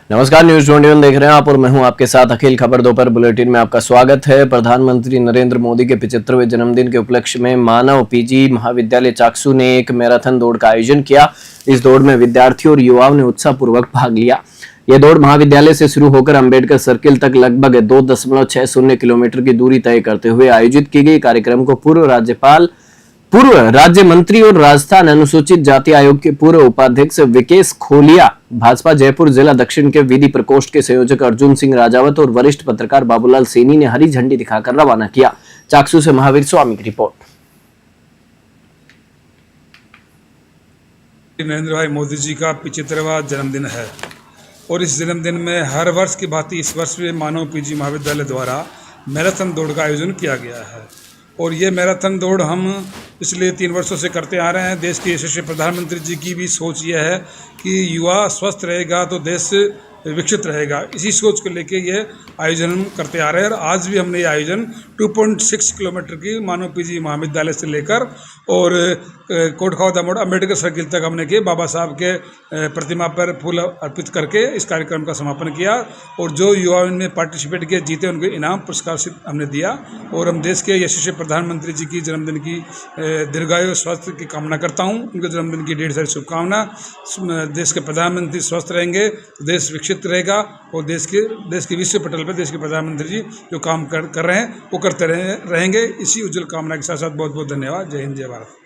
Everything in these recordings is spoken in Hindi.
नमस्कार, न्यूज 21 देख रहे हैं आप और मैं हूं आपके साथ अखिल। खबर दोपहर बुलेटिन में आपका स्वागत है। प्रधानमंत्री नरेंद्र मोदी के 75वें जन्मदिन के उपलक्ष्य में मानव पीजी महाविद्यालय चाकसू ने एक मैराथन दौड़ का आयोजन किया। इस दौड़ में विद्यार्थियों और युवाओं ने उत्साहपूर्वक भाग लिया। यह दौड़ महाविद्यालय से शुरू होकर अंबेडकर सर्किल तक लगभग 2.60 किलोमीटर की दूरी तय करते हुए आयोजित की गई। कार्यक्रम को पूर्व राज्य मंत्री और राजस्थान अनुसूचित जाति आयोग के पूर्व उपाध्यक्ष विकेश खोलिया, भाजपा जयपुर जिला दक्षिण के विधि प्रकोष्ठ के संयोजक अर्जुन सिंह राजावत और वरिष्ठ पत्रकार बाबूलाल सैनी ने हरी झंडी दिखाकर रवाना किया। चाकसू से महावीर स्वामी की रिपोर्ट। नरेंद्र भाई मोदी जी का 75वां जन्मदिन है और इस जन्मदिन में हर वर्ष की भांति इस वर्ष भी मानव पीजी महाविद्यालय द्वारा मैराथन दौड़ का आयोजन किया गया है। और ये मैराथन दौड़ हम पिछले 3 वर्षों से करते आ रहे हैं। देश के यशस्वी प्रधानमंत्री जी की भी सोच यह है कि युवा स्वस्थ रहेगा तो देश विकसित रहेगा। इसी सोच को लेके ये आयोजन हम करते आ रहे हैं। और आज भी हमने ये आयोजन 2.6 किलोमीटर की मानव पीजी महाविद्यालय से लेकर और कोटखावदा मोड़ अम्बेडकर सर्किल तक हमने किए। बाबा साहब के प्रतिमा पर फूल अर्पित करके इस कार्यक्रम का समापन किया। और जो युवा इनमें पार्टिसिपेट किए, जीते, उनको इनाम पुरस्कार से हमने दिया। और हम देश के यशस्वी प्रधानमंत्री जी की जन्मदिन की दीर्घायु स्वास्थ्य की कामना करता हूँ। उनके जन्मदिन की ढेर सारी शुभकामना। देश के प्रधानमंत्री स्वस्थ रहेंगे तो देश विकसित रहेगा और देश के विश्व पटल पर देश के प्रधानमंत्री जी जो काम कर रहे हैं वो करते रहेंगे। इसी उज्जवल कामना के साथ साथ बहुत बहुत धन्यवाद। जय हिंद, जय भारत।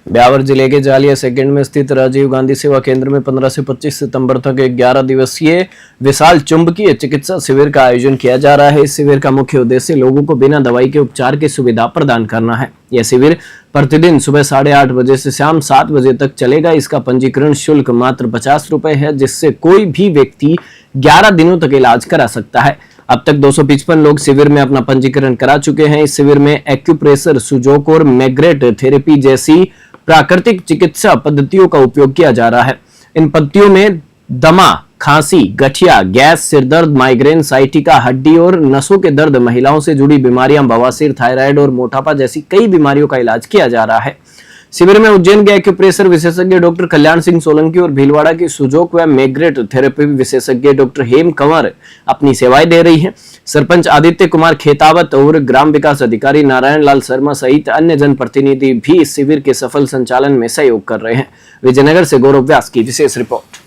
ब्यावर जिले के जालिया सेकंड में स्थित राजीव गांधी सेवा केंद्र में 15 से 25 सितंबर तक एक 11 दिवसीय विशाल चुंबकीय चिकित्सा शिविर का आयोजन किया जा रहा है। इस शिविर का मुख्य उद्देश्य लोगों को बिना दवाई के उपचार की सुविधा प्रदान करना है। यह शिविर प्रतिदिन सुबह 8:30 बजे से शाम 7 बजे तक चलेगा। इसका पंजीकरण शुल्क मात्र 50 रुपए है, जिससे कोई भी व्यक्ति 11 दिनों तक इलाज करा सकता है। अब तक 255 लोग शिविर में अपना पंजीकरण करा चुके हैं। इस शिविर में एक्यूप्रेशर, सुजोक और मैग्नेट थेरेपी जैसी प्राकृतिक चिकित्सा पद्धतियों का उपयोग किया जा रहा है। इन पद्धतियों में दमा, खांसी, गठिया, गैस, सिरदर्द, माइग्रेन, साइटिका, हड्डी और नसों के दर्द, महिलाओं से जुड़ी बीमारियां, बवासीर, थायराइड और मोटापा जैसी कई बीमारियों का इलाज किया जा रहा है। शिविर में उज्जैन के एक्यूप्रेशर विशेषज्ञ डॉक्टर कल्याण सिंह सोलंकी और भीलवाड़ा की सुजोक व मैग्नेट थेरेपी विशेषज्ञ डॉक्टर हेम कंवर अपनी सेवाएं दे रही हैं। सरपंच आदित्य कुमार खेतावत और ग्राम विकास अधिकारी नारायण लाल शर्मा सहित अन्य जनप्रतिनिधि भी इस शिविर के सफल संचालन में सहयोग कर रहे हैं। विजयनगर से गौरव व्यास की विशेष रिपोर्ट।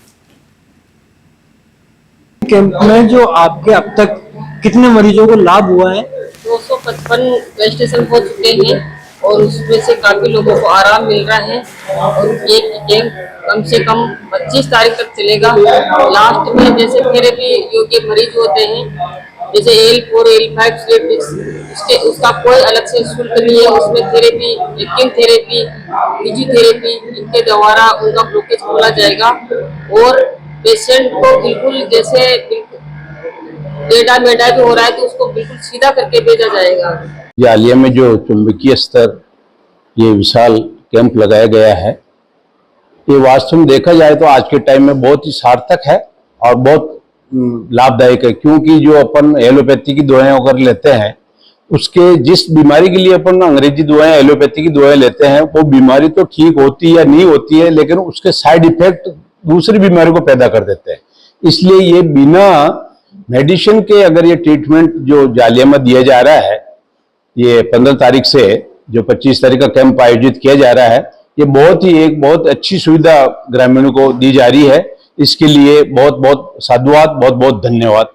कैंप में जो आपके अब तक कितने मरीजों को लाभ हुआ है? 255 रजिस्ट्रेशन हो चुके हैं और उसमें से काफी लोगों को आराम मिल रहा है। और एक कैंप कम से कम 25 तारीख तक चलेगा। लास्ट में जैसे थेरेपी योग्य मरीज होते हैं, जैसे L4, L5 स्लेट, उसका कोई अलग से शुल्क नहीं है। उसमें थेरेपी, एक्टिव थेरेपी, फिजियोथेरेपी, इनके द्वारा उनका ब्लॉकेज खोला जाएगा और पेशेंट को बिल्कुल जैसे टेढ़ा मेढ़ा भी हो रहा है तो उसको बिल्कुल सीधा करके भेजा जाएगा। जालिया में जो चुंबकीय स्तर ये विशाल कैंप लगाया गया है, ये वास्तव में देखा जाए तो आज के टाइम में बहुत ही सार्थक है और बहुत लाभदायक है। क्योंकि जो अपन एलोपैथी की दवाएं अगर लेते हैं, उसके जिस बीमारी के लिए अपन अंग्रेजी दवाएं, एलोपैथी की दवाएं लेते हैं, वो बीमारी तो ठीक होती है या नहीं होती है, लेकिन उसके साइड इफेक्ट दूसरी बीमारी को पैदा कर देते हैं। इसलिए ये बिना मेडिसिन के अगर ये ट्रीटमेंट जो जालिया में दिया जा रहा है, ये 15 तारीख से जो 25 तारीख का कैंप आयोजित किया जा रहा है, ये एक बहुत अच्छी सुविधा ग्रामीणों को दी जा रही है। इसके लिए बहुत बहुत साधुवाद, बहुत बहुत धन्यवाद।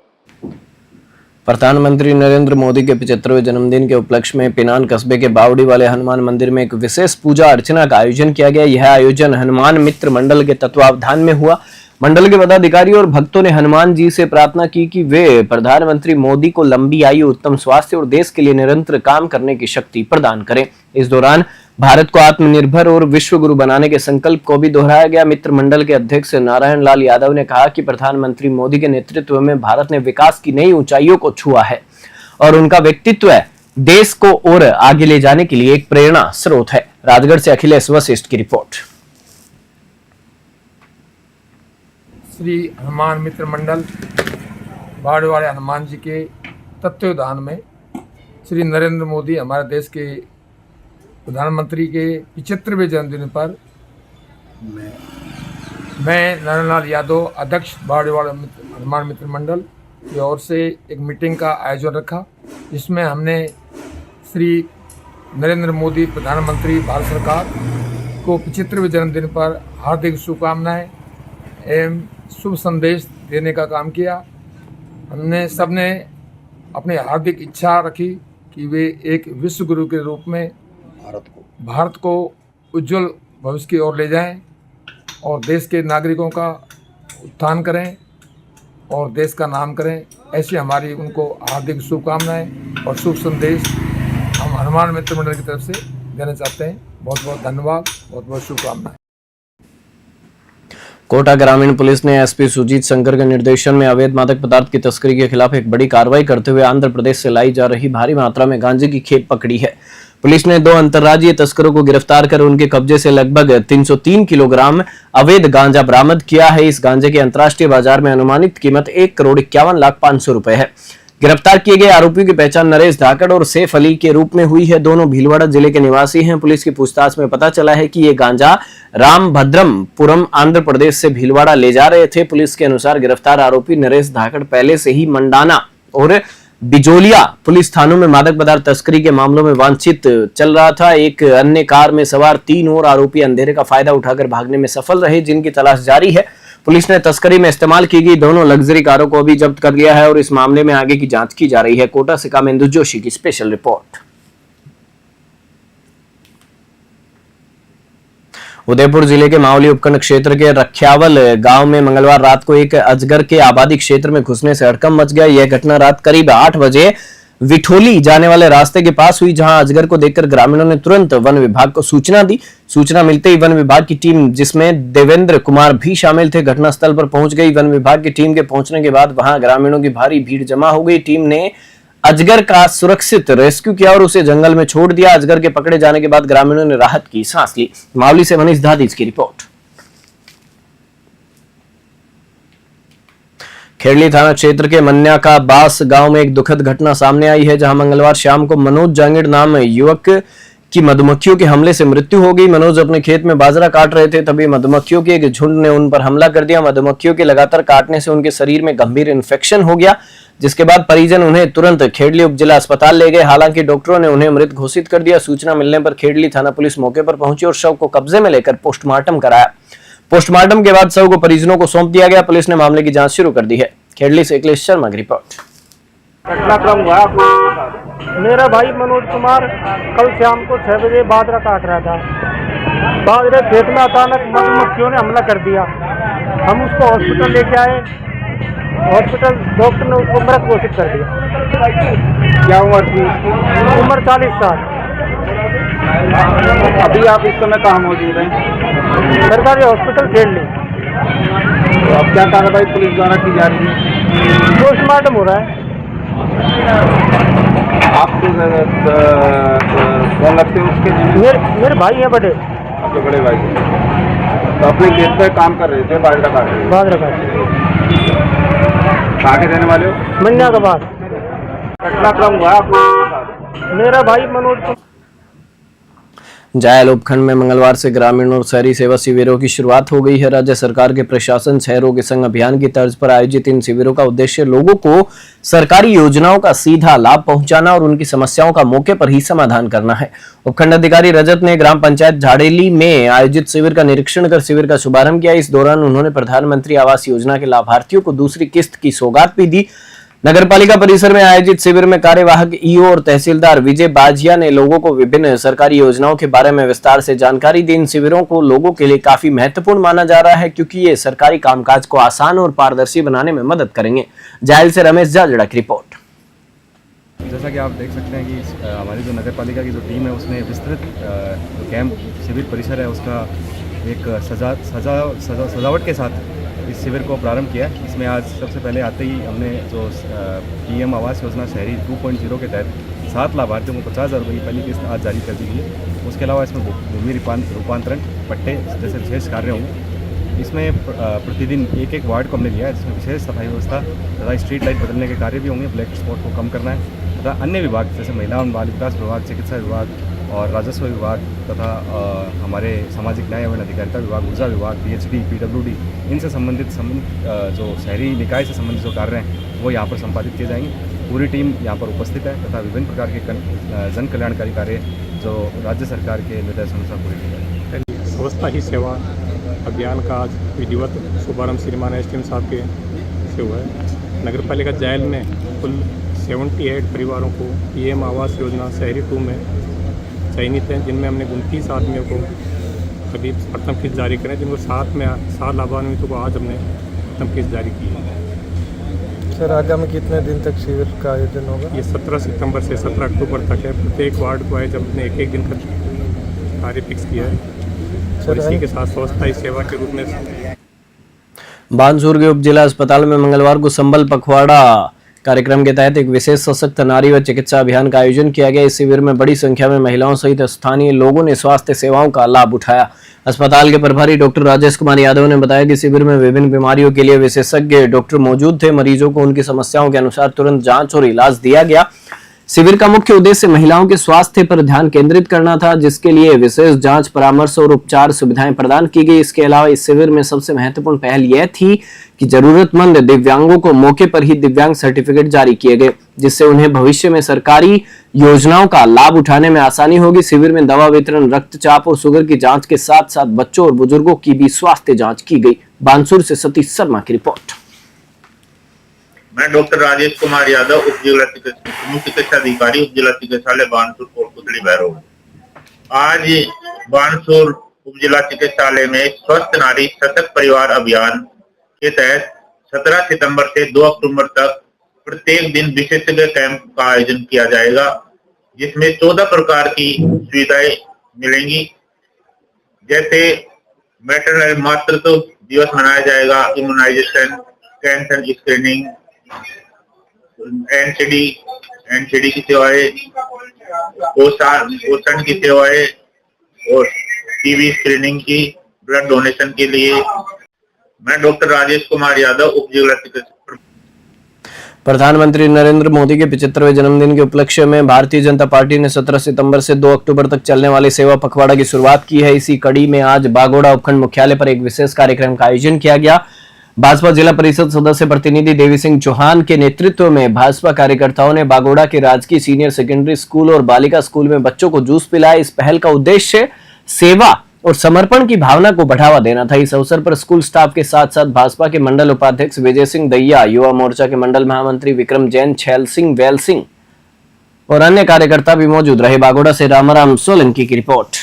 प्रधानमंत्री नरेंद्र मोदी के 75वें जन्मदिन के उपलक्ष्य में पिनान कस्बे के बावड़ी वाले हनुमान मंदिर में एक विशेष पूजा अर्चना का आयोजन किया गया। यह आयोजन हनुमान मित्र मंडल के तत्वावधान में हुआ। मंडल के पदाधिकारी और भक्तों ने हनुमान जी से प्रार्थना की कि वे प्रधानमंत्री मोदी को लंबी आयु, उत्तम स्वास्थ्य और देश के लिए निरंतर काम करने की शक्ति प्रदान करें। इस दौरान भारत को आत्मनिर्भर और विश्व गुरु बनाने के संकल्प को भी दोहराया गया। मित्र मंडल के अध्यक्ष नारायण लाल यादव ने कहा कि प्रधानमंत्री मोदी के नेतृत्व में भारत ने विकास की नई ऊंचाइयों को छुआ है और उनका व्यक्तित्व देश को और आगे ले जाने के लिए एक प्रेरणा स्रोत है। राजगढ़ से अखिलेश वशिष्ठ की रिपोर्ट। श्री हनुमान मित्र मंडल बावड़ी वाले हनुमान जी के तत्वावधान में श्री नरेंद्र मोदी हमारे देश के प्रधानमंत्री के 75वें जन्मदिन पर मैं नारायणलाल यादव, अध्यक्ष बाड़ीवाड़ा हनुमान मित्र मंडल की ओर से एक मीटिंग का आयोजन रखा, जिसमें हमने श्री नरेंद्र मोदी प्रधानमंत्री भारत सरकार को 75वें जन्मदिन पर हार्दिक शुभकामनाएं एवं शुभ संदेश देने का काम किया। हमने सबने अपनी हार्दिक इच्छा रखी कि वे एक विश्व गुरु के रूप में भारत को उज्जवल भविष्य की ओर ले जाएं और देश के नागरिकों का उत्थान करें और देश का नाम करें। ऐसी हमारी उनको हार्दिक शुभकामनाएं और शुभ संदेश हम हनुमान मित्र मंडल की तरफ से देना चाहते हैं। बहुत बहुत धन्यवाद, बहुत बहुत शुभकामनाएं। कोटा ग्रामीण पुलिस ने एसपी सुजीत शंकर के निर्देशन में अवैध मादक पदार्थ की तस्करी के खिलाफ एक बड़ी कार्रवाई करते हुए आंध्र प्रदेश से लाई जा रही भारी मात्रा में गांजे की खेप पकड़ी है। पुलिस ने 2 अंतर्राज्यीय तस्करों को गिरफ्तार कर उनके कब्जे से लगभग 303 किलोग्राम अवैध गांजा बरामद किया है। इस गांजे की अंतर्राष्ट्रीय बाजार में अनुमानित कीमत 1,51,05,000 रुपए है। गिरफ्तार किए गए आरोपियों की पहचान नरेश धाकड़ और सैफ अली के रूप में हुई है। दोनों भीलवाड़ा जिले के निवासी हैं। पुलिस की पूछताछ में पता चला है कि ये गांजा रामभद्रमपुरम आंध्र प्रदेश से भीलवाड़ा ले जा रहे थे। पुलिस के अनुसार गिरफ्तार आरोपी नरेश धाकड़ पहले से ही मंडाना और बिजोलिया पुलिस थानों में मादक पदार्थ तस्करी के मामलों में वांछित चल रहा था। एक अन्य कार में सवार 3 और आरोपी अंधेरे का फायदा उठाकर भागने में सफल रहे, जिनकी तलाश जारी है। पुलिस ने तस्करी में इस्तेमाल की गई दोनों लग्जरी कारों को भी जब्त कर लिया है और इस मामले में आगे की जांच की जा रही है। कोटा से कामेंदु जोशी की स्पेशल रिपोर्ट। उदयपुर जिले के मावली उपखंड क्षेत्र के रखियावल गांव में मंगलवार रात को एक अजगर के आबादी क्षेत्र में घुसने से हड़कंप मच गया। यह घटना रात करीब 8 बजे विठोली जाने वाले रास्ते के पास हुई, जहां अजगर को देखकर ग्रामीणों ने तुरंत वन विभाग को सूचना दी। सूचना मिलते ही वन विभाग की टीम, जिसमें देवेंद्र कुमार भी शामिल थे, घटनास्थल पर पहुंच गई। वन विभाग की टीम के पहुंचने के बाद वहां ग्रामीणों की भारी भीड़ जमा हो गई। टीम ने अजगर का सुरक्षित रेस्क्यू किया और उसे जंगल में छोड़ दिया। अजगर के पकड़े जाने के बाद ग्रामीणों ने राहत की सांस ली। मावली से मनीष दादीज की रिपोर्ट। खेड़ली थाना क्षेत्र के मन्या का बास गांव में एक दुखद घटना सामने आई है, जहां मंगलवार शाम को मनोज जांगिड़ नाम युवक की मधुमक्खियों के हमले से मृत्यु हो गई। मनोज अपने खेत में बाजरा काट रहे थे, तभी मधुमक्खियों के एक झुंड ने उन पर हमला कर दिया। मधुमक्खियों के लगातार काटने से उनके शरीर में गंभीर इन्फेक्शन हो गया, जिसके बाद परिजन उन्हें तुरंत खेड़ली उप जिला अस्पताल ले गए। हालांकि डॉक्टरों ने उन्हें मृत घोषित कर दिया। सूचना मिलने पर खेड़ली थाना पुलिस मौके पर पहुंची और शव को कब्जे में लेकर पोस्टमार्टम कराया। पोस्टमार्टम के बाद शव को परिजनों को सौंप दिया गया। पुलिस ने मामले की जांच शुरू कर दी है। खेड़ली से अखिलेश शर्मा की रिपोर्ट। घटनाक्रम हुआ मेरा भाई मनोज कुमार कल शाम को 6 बजे बाजरा काट रहा था। बाजरे खेत में अचानक मधुमक्खियों ने हमला कर दिया। हम उसको हॉस्पिटल लेके आए। हॉस्पिटल डॉक्टर ने उसको मृत घोषित कर दिया। क्या उम्र थी? उम्र 40 साल। अभी आप इस समय कहाँ मौजूद हैं? सरकारी हॉस्पिटल खेड़ली। तो अब क्या कार्रवाई पुलिस द्वारा की जा रही है? पोस्टमार्टम हो रहा है। आप कौन लगते हैं उसके? मेरे भाई हैं बड़े। आपके बड़े भाई हैं। तो अपने खेत पे काम कर रहे थे, बाजरा काट रहे थे। बाजरा काट कहाँ के रहने वाले हो? मन्या का बाद। घटनाक्रम हुआ मेरा भाई मनोज। जायल उपखंड में मंगलवार से ग्रामीण और शहरी सेवा शिविरों की शुरुआत हो गई है। राज्य सरकार के प्रशासन शहरों के संग अभियान की तर्ज पर आयोजित इन शिविरों का उद्देश्य लोगों को सरकारी योजनाओं का सीधा लाभ पहुंचाना और उनकी समस्याओं का मौके पर ही समाधान करना है। उपखंड अधिकारी रजत ने ग्राम पंचायत झाड़ेली में आयोजित शिविर का निरीक्षण कर शिविर का शुभारंभ किया। इस दौरान उन्होंने प्रधानमंत्री आवास योजना के लाभार्थियों को दूसरी किस्त की सौगात भी दी। नगरपालिका परिसर में आयोजित शिविर में कार्यवाहक ईओ और तहसीलदार विजय बाजिया ने लोगों को विभिन्न सरकारी योजनाओं के बारे में विस्तार से जानकारी दी। इन शिविरों को लोगों के लिए काफी महत्वपूर्ण माना जा रहा है, क्योंकि ये सरकारी कामकाज को आसान और पारदर्शी बनाने में मदद करेंगे। जायल से रमेश जाजड़ा की रिपोर्ट। जैसा कि आप देख सकते हैं कि हमारी जो नगरपालिका की जो टीम है उसने विस्तृत कैंप शिविर परिसर है उसका एक सजावट के साथ इस शिविर को प्रारंभ किया। इसमें आज सबसे पहले आते ही हमने जो पीएम आवास योजना शहरी 2.0 के तहत 7 लाभार्थियों को 50,000 रुपये की पहली किस्त आज जारी कर दी गई है। उसके अलावा इसमें भूमि रूपांतरण पट्टे जैसे विशेष कार्य होंगे। इसमें प्रतिदिन एक वार्ड को हमने लिया है, जिसमें विशेष सफाई व्यवस्था तथा स्ट्रीट लाइट बदलने के कार्य भी होंगे। ब्लैक स्पॉट को कम करना है तथा अन्य विभाग जैसे महिला और बाल विकास विभाग, चिकित्सा विभाग, और राजस्व विभाग तथा हमारे सामाजिक न्याय एवं अधिकारिता विभाग, ऊर्जा विभाग, PHD, PWD इनसे संबंधित जो शहरी निकाय से संबंधित जो कार्य हैं वो यहाँ पर संपादित किए जाएंगे। पूरी टीम यहाँ पर उपस्थित है तथा विभिन्न प्रकार के जन कल्याणकारी कार्य जो राज्य सरकार के निर्देशानुसार पूरी की जाएगी। स्वच्छता ही सेवा अभियान का आज विधिवत शुभारंभ श्रीमान SDM साहब के से हुआ है। नगर पालिका जायल में कुल 78 परिवारों को PM आवास योजना शहरी 2 में चयनित हैं, जिनमें हमने 29 आदमियों को कभी प्रथम किस्त जारी करें, जिनको 7 लाभान्वितों को आज हमने प्रथम किस्त जारी की है। सर आगामी कितने दिन तक शिविर का आयोजन होगा? ये 17 सितंबर से 17 अक्टूबर तक है। प्रत्येक वार्ड को आज हमने एक दिन का कार्य फिक्स किया है और इसी के साथ स्वच्छता ही सेवा के रूप में बानसूर के उप जिला अस्पताल में मंगलवार को संबल पखवाड़ा कार्यक्रम के तहत एक विशेष सशक्त नारी व चिकित्सा अभियान का आयोजन किया गया। इस शिविर में बड़ी संख्या में महिलाओं सहित स्थानीय लोगों ने स्वास्थ्य सेवाओं का लाभ उठाया। अस्पताल के प्रभारी डॉक्टर राजेश कुमार यादव ने बताया कि शिविर में विभिन्न बीमारियों के लिए विशेषज्ञ डॉक्टर मौजूद थे। मरीजों को उनकी समस्याओं के अनुसार तुरंत जांच और इलाज दिया गया। शिविर का मुख्य उद्देश्य महिलाओं के स्वास्थ्य पर ध्यान केंद्रित करना था, जिसके लिए विशेष जांच, परामर्श और उपचार सुविधाएं प्रदान की गई। इसके अलावा इस शिविर में सबसे महत्वपूर्ण पहल यह थी कि जरूरतमंद दिव्यांगों को मौके पर ही दिव्यांग सर्टिफिकेट जारी किए गए, जिससे उन्हें भविष्य में सरकारी योजनाओं का लाभ उठाने में आसानी होगी। शिविर में दवा वितरण, रक्तचाप और शुगर की जांच के साथ साथ बच्चों और बुजुर्गों की भी स्वास्थ्य जांच की गई। बानसूर से सतीश शर्मा की रिपोर्ट। मैं डॉक्टर राजेश कुमार यादव, उप जिला चिकित्सा अधिकारी, उप जिला चिकित्सालय बानसूर कोटपुतली भैरव। आज बानसूर उप जिला चिकित्सालय में स्वस्थ नारी सशक्त परिवार अभियान के तहत 17 सितंबर से 2 अक्टूबर तक प्रत्येक दिन विशेषज्ञ कैंप का आयोजन किया जाएगा, जिसमें 14 प्रकार की सुविधाएं मिलेंगी। जैसे मैटरनल मातृत्व दिवस मनाया जाएगा, इम्यूनाइजेशन, कैंसर स्क्रीनिंग, NCD की सेवाएं, पोषण की सेवाएं और TB स्क्रीनिंग की, ब्लड डोनेशन के लिए। मैं डॉक्टर राजेश कुमार यादव, उप जिला चिकित्सा। प्रधानमंत्री नरेंद्र मोदी के 75वें जन्मदिन के उपलक्ष्य में भारतीय जनता पार्टी ने 17 सितंबर से 2 अक्टूबर तक चलने वाले सेवा पखवाड़ा की शुरुआत की है। इसी कड़ी में आज बागोड़ा उपखंड मुख्यालय पर एक विशेष कार्यक्रम का आयोजन किया गया। भाजपा जिला परिषद सदस्य प्रतिनिधि देवी सिंह चौहान के नेतृत्व में भाजपा कार्यकर्ताओं ने बागोड़ा के राजकीय सीनियर सेकेंडरी स्कूल और बालिका स्कूल में बच्चों को जूस पिलाया। इस पहल का उद्देश्य सेवा और समर्पण की भावना को बढ़ावा देना था। इस अवसर पर स्कूल स्टाफ के साथ साथ भाजपा के मंडल उपाध्यक्ष विजय सिंह दैया, युवा मोर्चा के मंडल महामंत्री विक्रम जैन, छैल सिंह, वेल सिंह और अन्य कार्यकर्ता भी मौजूद रहे। बागोड़ा से रामाराम सोलंकी की रिपोर्ट।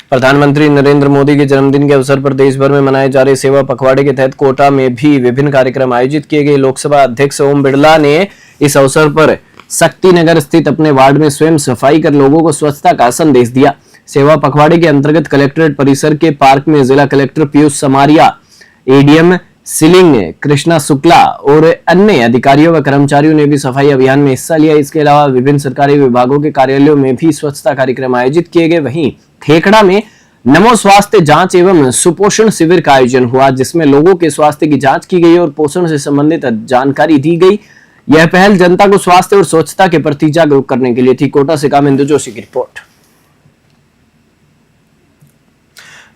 प्रधानमंत्री नरेंद्र मोदी के जन्मदिन के अवसर पर देश भर में मनाए जा रहे सेवा पखवाड़े के तहत कोटा में भी विभिन्न कार्यक्रम आयोजित किए गए। लोकसभा अध्यक्ष ओम बिरला ने इस अवसर पर शक्ति नगर स्थित अपने वार्ड में स्वयं सफाई कर लोगों को स्वच्छता का संदेश दिया। सेवा पखवाड़े के अंतर्गत कलेक्ट्रेट परिसर के पार्क में जिला collector Piyush Samaria, ADM ceiling Krishna Shukla और अन्य अधिकारियों व कर्मचारियों ने भी सफाई अभियान में हिस्सा लिया। इसके अलावा विभिन्न सरकारी विभागों के कार्यालयों में भी स्वच्छता कार्यक्रम आयोजित किए गए। वहीं खेखड़ा में नमो स्वास्थ्य जांच एवं सुपोषण शिविर का आयोजन हुआ, जिसमें लोगों के स्वास्थ्य की जांच की गई और पोषण से संबंधित जानकारी दी गई। यह पहल जनता को स्वास्थ्य और स्वच्छता के प्रति जागरूक करने के लिए थी। कोटा से कामिंदु जोशी की रिपोर्ट।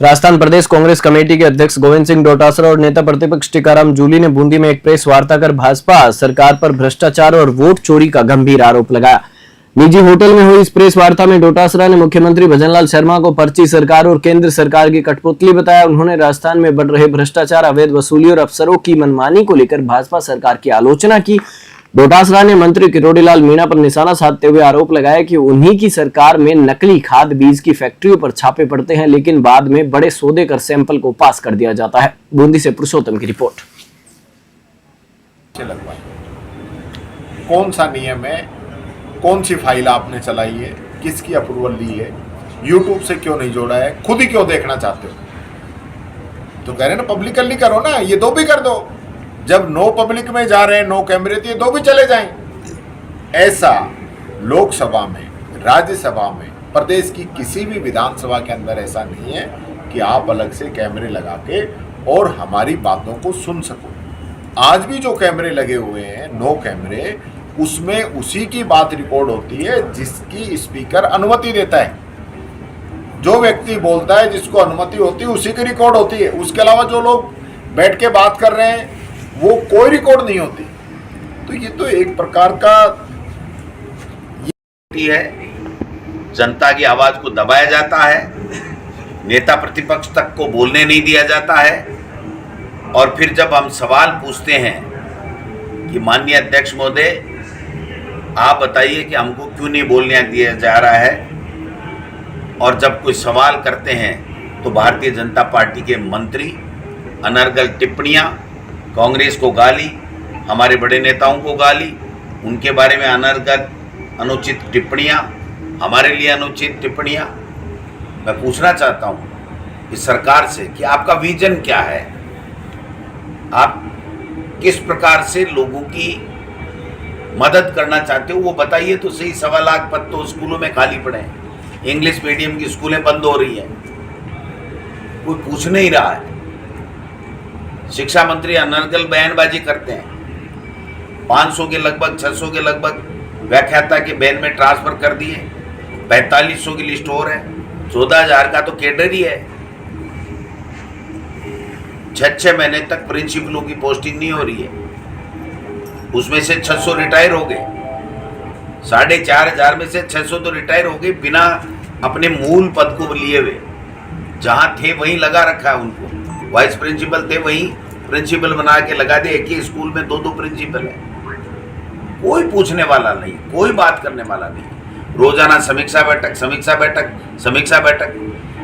राजस्थान प्रदेश कांग्रेस कमेटी के अध्यक्ष गोविंद सिंह डोटासरा और नेता प्रतिपक्ष टीकाराम जूली ने बूंदी में एक प्रेस वार्ता कर भाजपा सरकार पर भ्रष्टाचार और वोट चोरी का गंभीर आरोप लगाया। निजी होटल में हुई इस प्रेस वार्ता में डोटासरा ने मुख्यमंत्री भजनलाल शर्मा को पर्ची सरकार और केंद्र सरकार की कठपुतली बताया। उन्होंने राजस्थान में बढ़ रहे भ्रष्टाचार, अवैध वसूली और अफसरों की मनमानी को लेकर भाजपा सरकार की आलोचना की। डोटासरा ने मंत्री किरोड़ीलाल मीणा पर निशाना साधते हुए आरोप लगाया कि उन्हीं की सरकार में नकली खाद बीज की फैक्ट्रियों पर छापे पड़ते हैं, लेकिन बाद में बड़े सौदे कर सैंपल को पास कर दिया जाता है। बूंदी से पुरुषोत्तम की रिपोर्ट। कौन सा नियम है, कौन सी फाइल आपने चलाई है, किसकी अप्रूवल ली है, यूट्यूब से क्यों नहीं जोड़ा है, खुद ही क्यों देखना चाहते हो? तो कह रहे ना पब्लिकली करो ना, ये दो भी कर दो। जब नो पब्लिक में जा रहे हैं, नो कैमरे, तो ये दो भी चले जाएं। ऐसा लोकसभा में, राज्यसभा में, प्रदेश की किसी भी विधानसभा के अंदर ऐसा नहीं है कि आप अलग से कैमरे लगा के और हमारी बातों को सुन सको। आज भी जो कैमरे लगे हुए हैं, नो कैमरे, उसमें उसी की बात रिकॉर्ड होती है जिसकी स्पीकर अनुमति देता है। जो व्यक्ति बोलता है, जिसको अनुमति होती है, उसी की रिकॉर्ड होती है। उसके अलावा जो लोग बैठ के बात कर रहे हैं वो कोई रिकॉर्ड नहीं होती। तो ये तो एक प्रकार का है, जनता की आवाज को दबाया जाता है, नेता प्रतिपक्ष तक को बोलने नहीं दिया जाता है। और फिर जब हम सवाल पूछते हैं कि माननीय अध्यक्ष महोदय आप बताइए कि हमको क्यों नहीं बोलने दिया जा रहा है, और जब कोई सवाल करते हैं तो भारतीय जनता पार्टी के मंत्री अनर्गल टिप्पणियां, कांग्रेस को गाली, हमारे बड़े नेताओं को गाली, उनके बारे में अनर्गल अनुचित टिप्पणियां, हमारे लिए अनुचित टिप्पणियां। मैं पूछना चाहता हूं इस सरकार से कि आपका विजन क्या है, आप किस प्रकार से लोगों की मदद करना चाहते हो वो बताइए तो सही। 1.25 लाख पद तो स्कूलों में खाली पड़े हैं, इंग्लिश मीडियम की स्कूलें बंद हो रही हैं, कोई पूछ नहीं रहा है। शिक्षा मंत्री अनर्गल बयानबाजी करते हैं, 500 के लगभग 600 के लगभग व्याख्याता के बैन में ट्रांसफर कर दिए, 4500 की लिस्ट और है, 14,000 का तो कैडर ही है। 6 महीने तक प्रिंसिपलों की पोस्टिंग नहीं हो रही है, उसमें से 600 रिटायर हो गए, 4,500 में से 600 तो रिटायर हो गए बिना अपने मूल पद को लिए हुए। जहां थे वहीं लगा रखा है उनको, वाइस प्रिंसिपल थे वहीं प्रिंसिपल बना के लगा दे। एक ही स्कूल में 2-2 प्रिंसिपल है, कोई पूछने वाला नहीं, कोई बात करने वाला नहीं। रोजाना समीक्षा बैठक, समीक्षा बैठक, समीक्षा बैठक,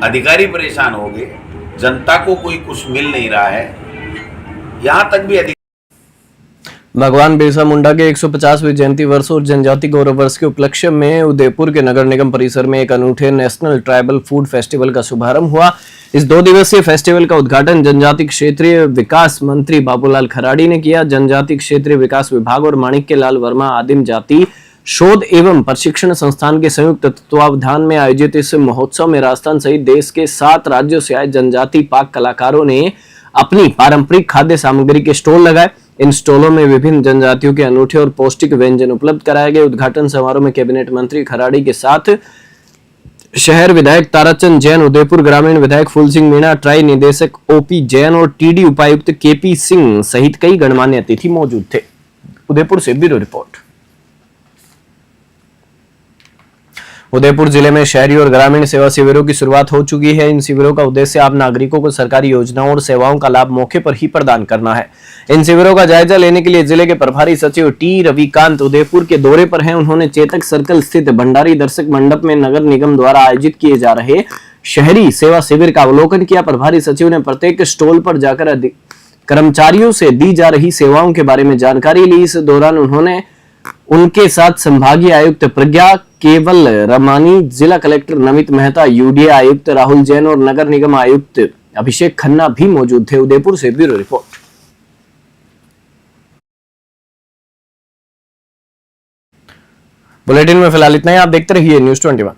अधिकारी परेशान हो गए, जनता को कोई कुछ मिल नहीं रहा है। यहां तक भी भगवान बिरसा मुंडा के 150वीं जयंती वर्ष और जनजाति गौरव वर्ष के उपलक्ष्य में उदयपुर के नगर निगम परिसर में एक अनूठे नेशनल ट्राइबल फूड फेस्टिवल का शुभारंभ हुआ। इस 2 दिवसीय फेस्टिवल का उद्घाटन जनजाति क्षेत्रीय विकास मंत्री बाबूलाल खराड़ी ने किया। जनजाति क्षेत्रीय विकास विभाग और माणिक्य लाल वर्मा आदिम जाति शोध एवं प्रशिक्षण संस्थान के संयुक्त तत्वावधान में आयोजित इस महोत्सव में राजस्थान सहित देश के 7 राज्यों से आए जनजाति पाक कलाकारों ने अपनी पारंपरिक खाद्य सामग्री के स्टॉल लगाए। इन स्टॉलों में विभिन्न जनजातियों के अनूठे और पौष्टिक व्यंजन उपलब्ध कराए गए। उद्घाटन समारोह में कैबिनेट मंत्री खराड़ी के साथ शहर विधायक ताराचंद जैन, उदयपुर ग्रामीण विधायक फूल सिंह मीणा, ट्राई निदेशक ओपी जैन और टीडी उपायुक्त केपी सिंह सहित कई गणमान्य अतिथि मौजूद थे। उदयपुर से ब्यूरो रिपोर्ट। उदयपुर जिले में शहरी और ग्रामीण सेवा शिविरों की शुरुआत हो चुकी है। इन शिविरों का उद्देश्य आप नागरिकों को सरकारी योजनाओं और सेवाओं का लाभ मौके पर ही प्रदान करना है। इन शिविरों का जायजा लेने के लिए जिले के प्रभारी सचिव टी रविकांत उदयपुर के दौरे पर हैं। उन्होंने चेतक सर्कल स्थित भंडारी दर्शक मंडप में नगर निगम द्वारा आयोजित किए जा रहे शहरी सेवा शिविर का अवलोकन किया। प्रभारी सचिव ने प्रत्येक स्टॉल पर जाकर कर्मचारियों से दी जा रही सेवाओं के बारे में जानकारी ली। इस दौरान उन्होंने उनके साथ संभागीय आयुक्त प्रज्ञा केवल रमानी, जिला कलेक्टर नमित मेहता, यूडीए आयुक्त राहुल जैन और नगर निगम आयुक्त अभिषेक खन्ना भी मौजूद थे। उदयपुर से ब्यूरो रिपोर्ट। बुलेटिन में फिलहाल इतना ही। आप देखते रहिए News 21।